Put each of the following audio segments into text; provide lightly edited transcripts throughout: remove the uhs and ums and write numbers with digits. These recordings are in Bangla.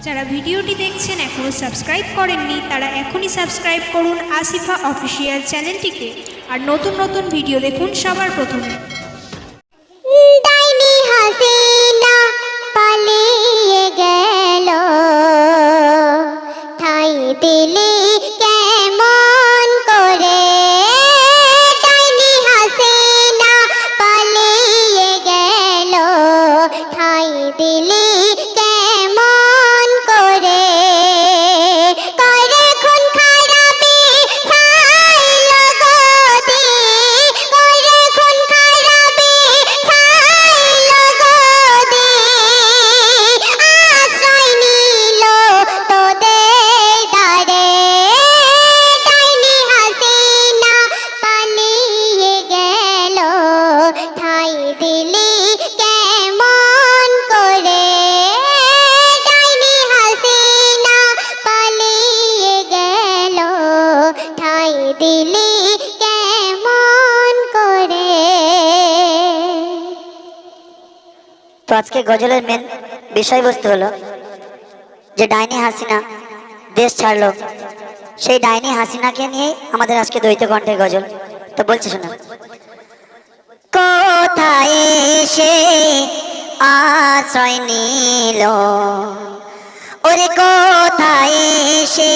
যারা ভিডিওটি দেখছেন এখনও সাবস্ক্রাইব করেননি তারা এখনই সাবস্ক্রাইব করুন আসিফা অফিসিয়াল চ্যানেলটিকে আর নতুন নতুন ভিডিও দেখুন সবার প্রথমে। ডাইনি হাসিনা পালিয়ে গেল, ঠাই দিলি কেমন করে। ডাইনি হাসিনা পালিয়ে গেল, ঠাই দিলি কেমন করে। করে খুন খারাপি ছাইল গদি, করে খুন খারাপি ছাইল গদি। আশ্রয় নিল তোদের দ্বারে, ডাইনি হাসিনা পালিয়ে গেল, ঠাই দিলি কেমন করে। ডাইনি হাসিনা পালিয়ে গেল, ঠাই দিলি কেমন করে। তো আজকে গজলের মেন বিষয়বস্তু হলো যে ডাইনি হাসিনা দেশ ছাড়লো, সেই ডাইনি হাসিনাকে নিয়ে আমাদের আজকে দ্বৈত কণ্ঠের গজল। তো বলছি শোনো। কোথায় এসে আশ্রয় নিল, ওরে কোথায় এসে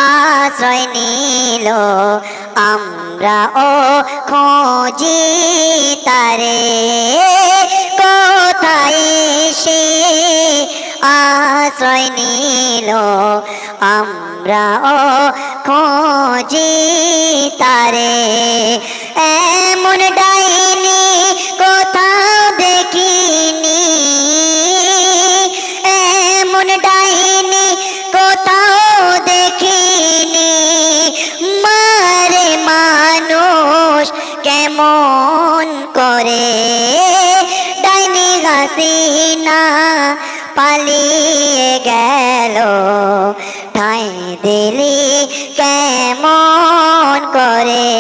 আশ্রয় নিল, আমরা ও খোঁজি তারে। কোথায় এসে আশ্রয় নিল, আমরা ও খোঁজি তারে। এমন ডাইনি কোথাও দেখিনি, এমন ডাইনি কোথাও দেখিনি, মারে মানুষ কেমন করে। ডাইনি হাসিনা পালিয়ে গেল, ঠাই দিলি কেমন করে।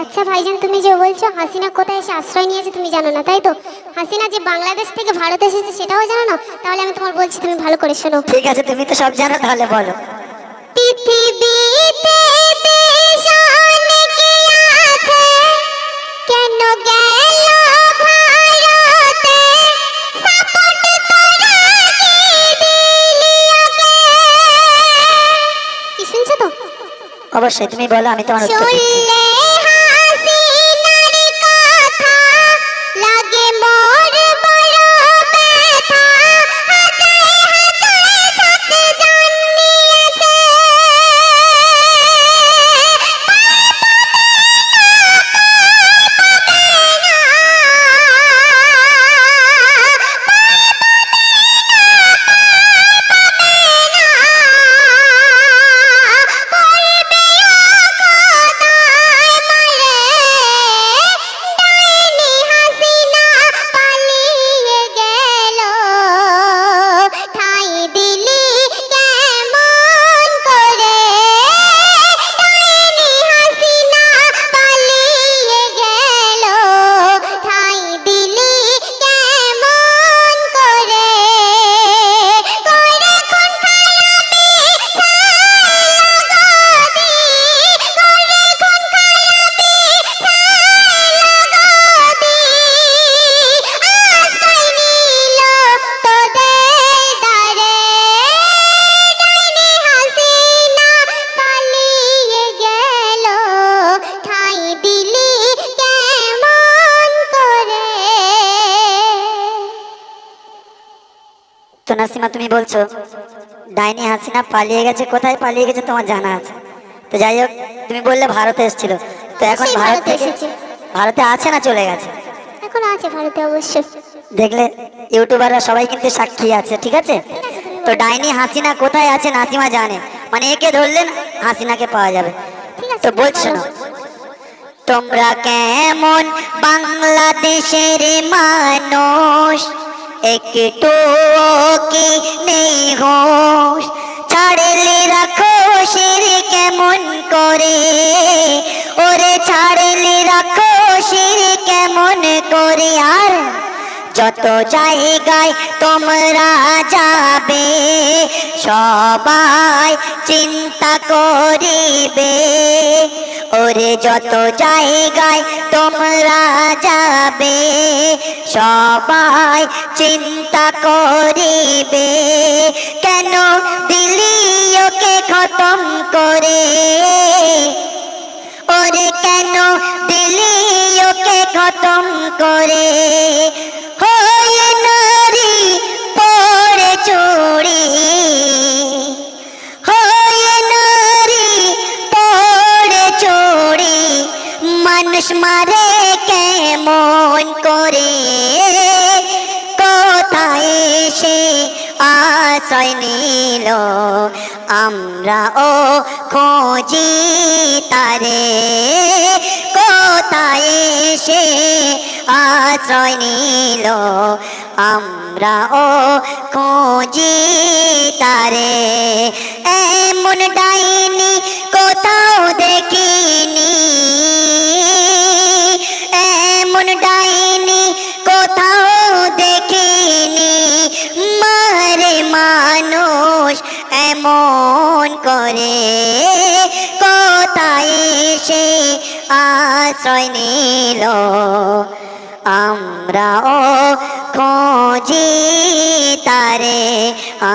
আচ্ছা ভাইজান, তুমি যে বলছো হাসিনা কোথায় এসে আশ্রয় নিয়েছে তুমি জানো না, তাই তো? হাসিনা যে বাংলাদেশ থেকে ভারতে এসেছে সেটাও জানো না? তাহলে আমি তোমার বলছি, তুমি ভালো করে শোনো। ঠিক আছে, তুমি তো সব জানো, তাহলে বলো। পৃথিবীতে দেশ অনেকে আছে, কেন গেল ভারতে? সাপোর্ট তোরা কি দিলি ওকে? কি শুনছো তো? অবশ্যই তুমি বলো, আমি তোমার উত্তর দিচ্ছি। শুনলে হাসিনার কথা লাগে মোর বড় ব্যথা, হাজার হাজার সাথ জান নিয়েছে। তো নাসিমা, তুমি বলছো ডাইনি হাসিনা পালিয়ে গেছে, কোথায় পালিয়ে গেছে তোমার জানা আছে। তো যাই হোক, তুমি বললে ভারতে এসেছিল, তো এখন সেই ভারত ভারতে থেকে এসেছে। ভারতে আছে না চলে গেছে? এখন আছে ভারতে অবশ্যই। দেখলে ইউটিউবাররা সবাই কিন্তু সাক্ষী আছে, ঠিক আছে? তো ডাইনি হাসিনা কোথায় আছে নাসিমা জানে, মানে একে ধরলেন হাসিনাকে পাওয়া যাবে। ঠিক আছে, তো বলছো না, তোমরা কেমন বাংলাদেশের মানুষ, একটু কি নেই হোশ, ছাড়লে রাখো শির কেমন করে, ওরে ছাড়লে রাখো শির কেমন করে। আর যত জায়গায় তোমরা যাবে সবাই চিন্তা করিবে, ওরে যত জায়গায় তোমরা যাবে, সবাই চিন্তা করিবে, কেন দিলি ওকে খতম করে, ওরে কেন দিলি ওকে খতম করে, হয়ে নারী পড়ে চুড়ি, হয়ে নারী পড়ে চুড়ি, মানুষ মারে কেমন করে, কোথায় এসে আশ্রয় নিল, আমরা ও খোঁজি তারে, কোথায় এসে আশ্রয় নিল, আমরা ও খোঁজি তারে, এমন ডাইনি কোথাও দেখিনি, এমন ডাইনি কোথাও দেখিনি, মারে মানুষ এমন করে, কোথায় এসে আশ্রয় নিল, আমরাও খোঁজি তারে,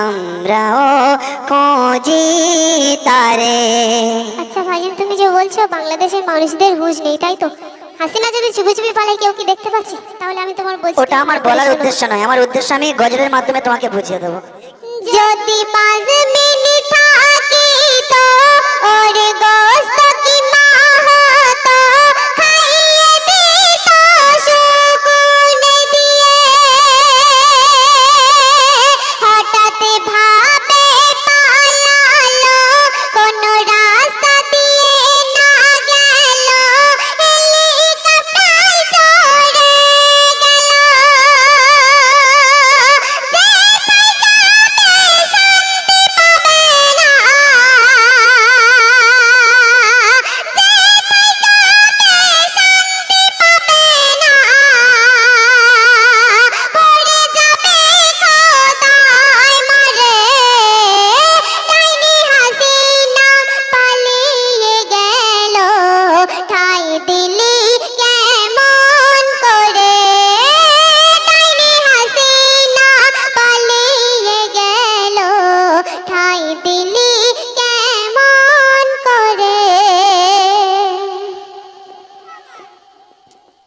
আমরাও খোঁজি তারে। আচ্ছা ভাইজান, তুমি যে বলছো বাংলাদেশের মানুষদের হুঁশ নেই, তাই তো? হাসিনা যদি চুপি চুপি পালায়, কেউ কি দেখতে পাচ্ছে? তাহলে আমি তোমার বলছি, ওটা আমার বলার উদ্দেশ্য নয়, আমার উদ্দেশ্য আমি গজলের মাধ্যমে তোমাকে বুঝিয়ে দেবো। যদি 5 মিনিট থাকি তো ওর গোস্ত কি মাহাতো খাইয়ে দিত সুকুন দিয়ে, হঠাৎ ভাবে পালালো কোন রাস্তা দিয়ে না গেল, হেলিকপ্টার চড়ে গেল,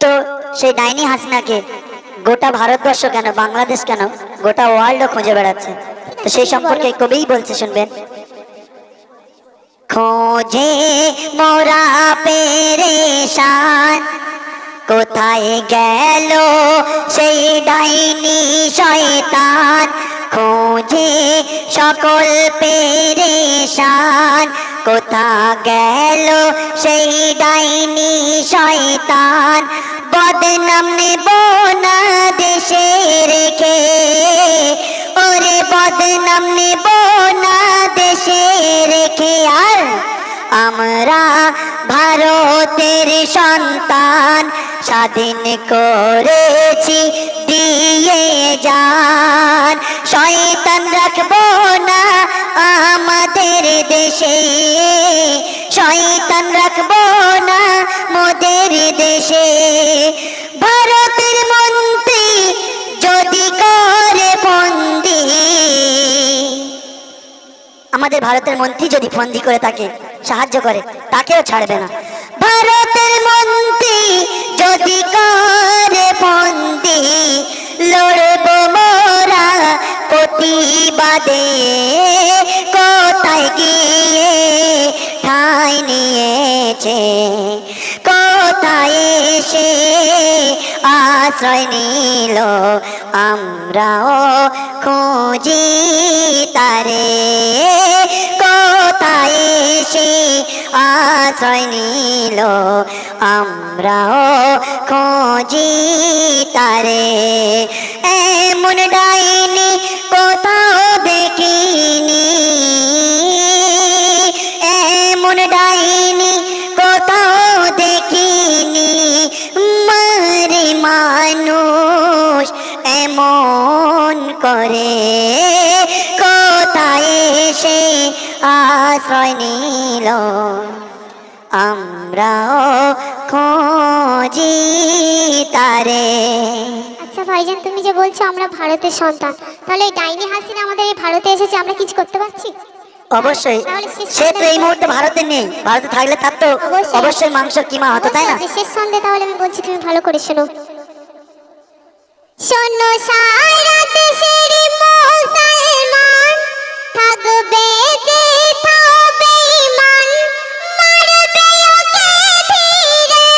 তো সেই ডাইনি হাসিনাকে গোটা ভারতবর্ষ কেন, বাংলাদেশ কেন, গোটা ওয়ার্ল্ড খুঁজে বেড়াচ্ছে। তো সেই সম্পর্কে কবিই বলছে, শুনবেন। খোঁজে মোরা পেরেশান, কোথায় গেল সেই ডাইনি শয়তান, খোঁজে সকল পেরেশান, কোথা গেল সেই ডাইনি শয়তান, বদনাম নেব না দেশে রেখে, ওরে বদনাম নেব না দেশে রেখে, আর আমরা ভারতের সন্তান, স্বাধীন করেছি দিয়ে যান, শয়তান রাখবো না আমাদের দেশে, শয়তান রাখবো না মোদের দেশে, ভারতের মন্ত্রী যদি করে বন্দি, আমাদের ভারতের মন্ত্রী যদি ফন্দি করে তাকে সাহায্য করে, তাকেও ছাড়বে না, ভারতের মন্ত্রী যদি করে বন্দি, লড়ব মোরা প্রতিবাদে, কোথায় গিয়ে ঠাঁই নিয়েছে, কোথায় এসে আশ্রয় নিল, আমরাও খুঁজি তারে, কোথায় এসে আশ্রয় নিল, আমরাও খুঁজি তারে, এমন ডাইনি কোথাও দেখিনি, এমন ডাইনি কোথাও দেখিনি, মারে মানুষ এমন করে, কোথায় এসে আশ্রয় নিল, আমরাও খোঁজি তারে। আচ্ছা ভাইজান তুমি যে বলছো আমরা ভারতের সন্তান, তাহলে এই ডাইনি হাসিনা আমাদের এই ভারতে এসেছে, আমরা কিছু করতে পারছি? অবশ্যই, তাহলে সে তো এই মুহূর্তে ভারতে নেই, ভারতে থাকলে তার তো অবশ্যই মাংস কিমা হতো, তাই না? শেষ সন্ধ্যে, তাহলে আমি বলছি তুমি ভালো করে শোনো। শোনো সারা দেশের মুসলমান, থাকবে যে থাকবে ঈমান, মারবে ওকে ধীরে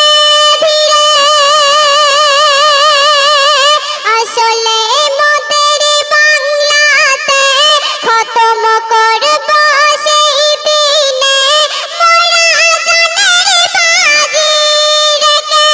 ধীরে। আসলে মোদের বাংলাতে খতম করব সেই দিনে, মোরা জানের বাজি রেখে।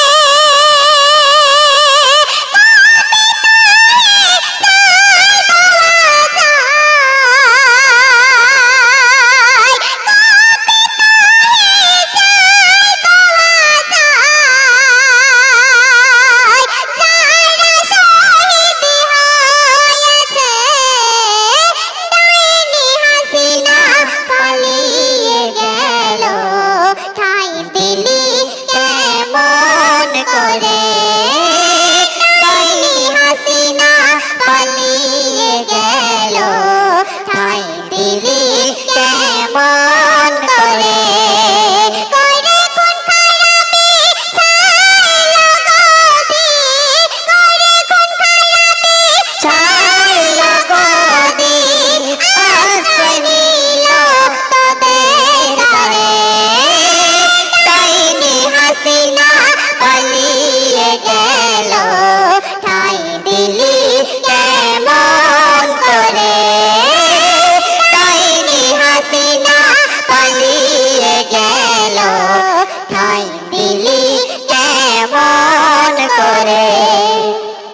কেমন করে